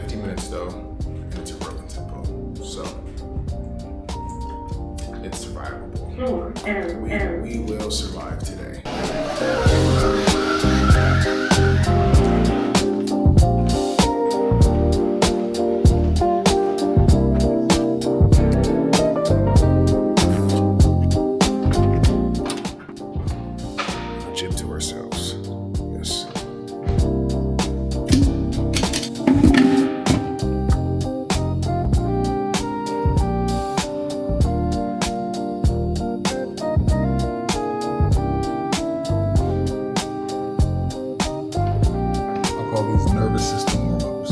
50 minutes though, and it's a rolling tempo, so it's survivable. We will survive today. Gym to ourselves. Yes. I'll call these nervous system warm-ups.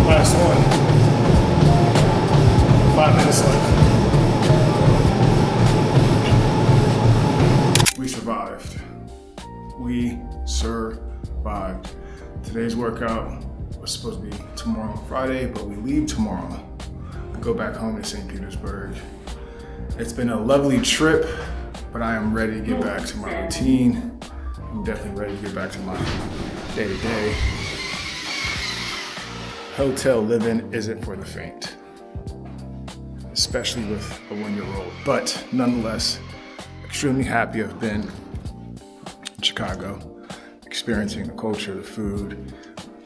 Last one. 5 minutes left. We survived. We survived. Today's workout was supposed to be tomorrow, Friday, but we leave tomorrow. Go back home to St. Petersburg. It's been a lovely trip, but I am ready to get back to my routine. I'm definitely ready to get back to my day-to-day. Hotel living isn't for the faint, especially with a 1-year-old. But nonetheless, extremely happy I've been in Chicago, experiencing the culture, the food,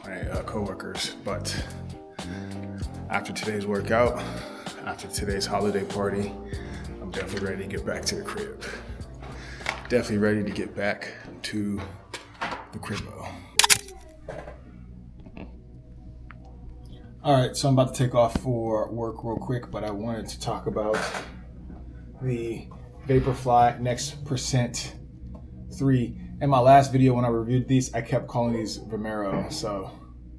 my coworkers. But after today's workout, after today's holiday party, I'm definitely ready to get back to the crib. Definitely ready to get back to the cribbo. All right, so I'm about to take off for work real quick, but I wanted to talk about the Vaporfly Next Percent 3. In my last video when I reviewed these, I kept calling these Vomero. So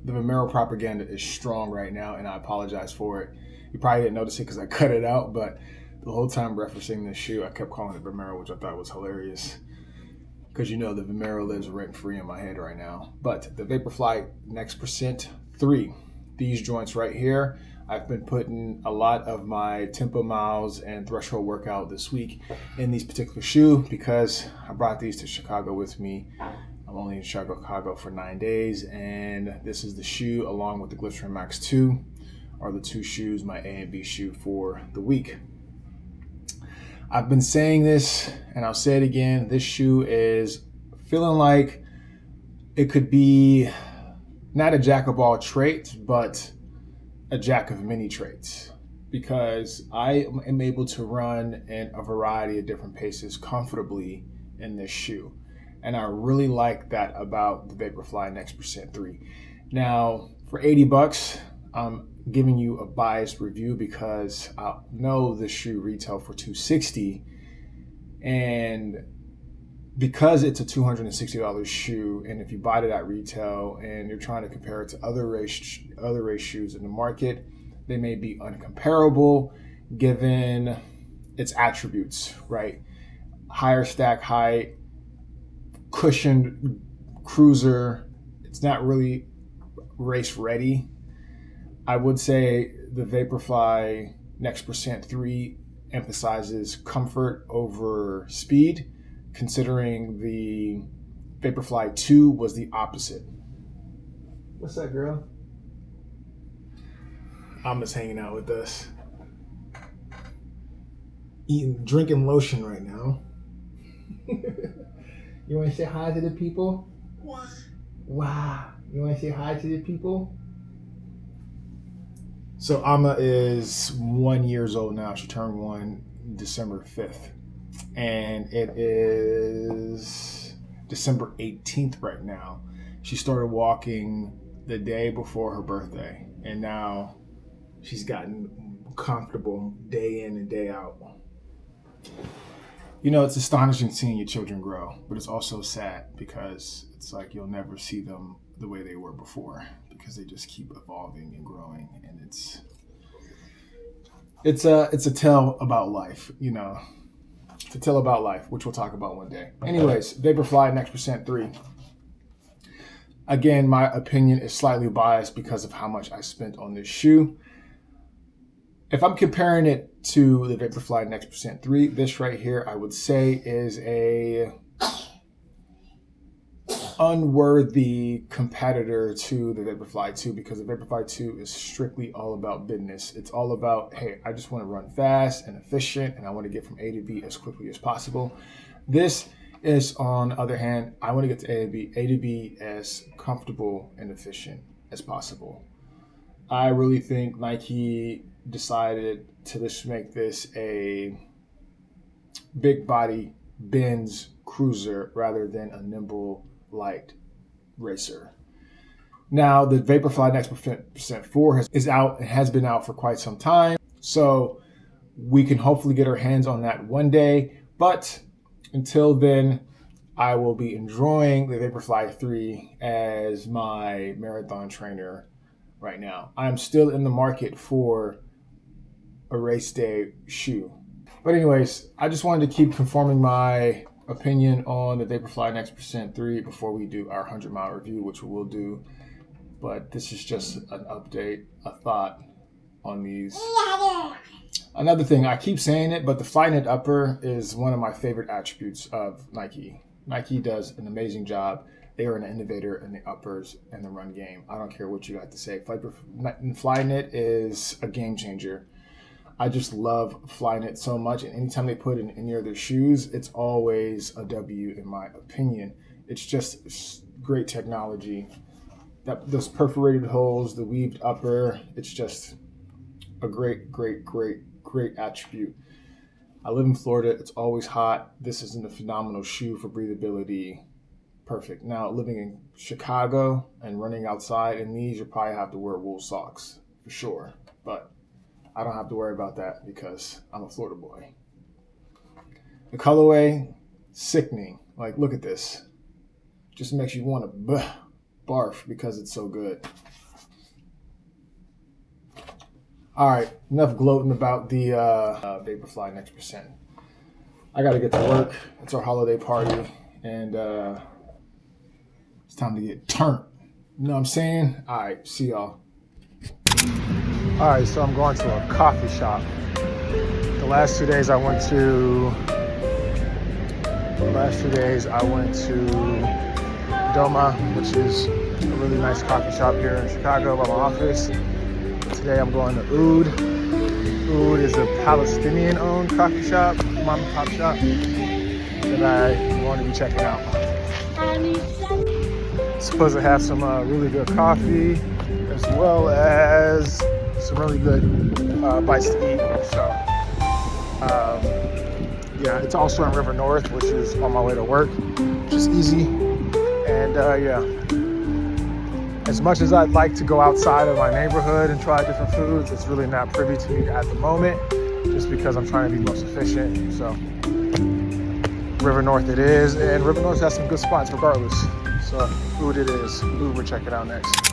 the Vomero propaganda is strong right now, and I apologize for it. You probably didn't notice it because I cut it out, but the whole time referencing this shoe, I kept calling it Vomero, which I thought was hilarious. Because you know the Vomero lives rent-free in my head right now. But the Vaporfly Next Percent 3. These joints right here, I've been putting a lot of my tempo miles and threshold workout this week in these particular shoe because I brought these to Chicago with me. I'm only in Chicago for 9 days, and this is the shoe along with the Glycerin Max 2 are the two shoes, my A and B shoe for the week. I've been saying this and I'll say it again, this shoe is feeling like it could be not a jack of all trades, but a jack of many trades, because I am able to run in a variety of different paces comfortably in this shoe. And I really like that about the Vaporfly Next Percent 3. Now, for 80 bucks, I'm giving you a biased review because I know the shoe retail for $260, and because it's a $260 shoe, and if you buy it at retail and you're trying to compare it to other race shoes in the market, they may be uncomparable given its attributes, right? Higher stack height, cushioned cruiser. It's not really race ready. I would say the Vaporfly Next Percent 3 emphasizes comfort over speed, considering the Vaporfly 2 was the opposite. What's that, girl? I'm just hanging out with us. Drinking lotion right now. You want to say hi to the people? Wow. Wow. You want to say hi to the people? So Amma is 1 year old now. She turned 1 December 5th. And it is December 18th right now. She started walking the day before her birthday. And now she's gotten comfortable day in and day out. You know, it's astonishing seeing your children grow, but it's also sad because it's like you'll never see them the way they were before because they just keep evolving and growing, and it's a tale about life, you know. It's a tale about life, which we'll talk about one day. Anyways, Vaporfly Next Percent 3. Again, my opinion is slightly biased because of how much I spent on this shoe. If I'm comparing it to the Vaporfly Next Percent 3, this right here, I would say is a unworthy competitor to the Vaporfly 2 because the Vaporfly 2 is strictly all about business. It's all about, hey, I just want to run fast and efficient and I want to get from A to B as quickly as possible. This is, on the other hand, I want to get to A to B as comfortable and efficient as possible. I really think Nike decided to just make this a big body Benz cruiser rather than a nimble light racer. Now the Vaporfly Next Percent 4 is out and has been out for quite some time, so we can hopefully get our hands on that one day, but until then I will be enjoying the Vaporfly 3 as my marathon trainer right now. I'm still in the market for a race day shoe. But anyways, I just wanted to keep conforming my opinion on the Vaporfly Next Percent 3 before we do our 100-mile review, which we will do. But this is just an update, a thought on these. Another thing, I keep saying it, but the Flyknit upper is one of my favorite attributes of Nike. Nike does an amazing job. They are an innovator in the uppers and the run game. I don't care what you got to say. Flyknit is a game changer. I just love Flyknit so much, and anytime they put in any of their shoes, it's always a W in my opinion. It's just great technology. Those perforated holes, the weaved upper, it's just a great attribute. I live in Florida. It's always hot. This isn't a phenomenal shoe for breathability. Perfect. Now, living in Chicago and running outside in these, you probably have to wear wool socks for sure, but I don't have to worry about that because I'm a Florida boy. The colorway, sickening. Like, look at this. Just makes you want to barf because it's so good. All right, enough gloating about the Vaporfly Next Percent. I got to get to work. It's our holiday party, and it's time to get turned. You know what I'm saying? All right, see y'all. All right, so I'm going to a coffee shop. The last 2 days I went to Doma, which is a really nice coffee shop here in Chicago by my office. Today I'm going to Oud. Oud is a Palestinian-owned coffee shop, mom and pop shop, that I want to be checking out. It's supposed to have some really good coffee, as well as some really good bites to eat. So, yeah, it's also in River North, which is on my way to work, which is easy. And yeah, as much as I'd like to go outside of my neighborhood and try different foods, it's really not privy to me at the moment, just because I'm trying to be most efficient. So, River North it is, and River North has some good spots regardless. So, Oud it is. Oud we're checking out next.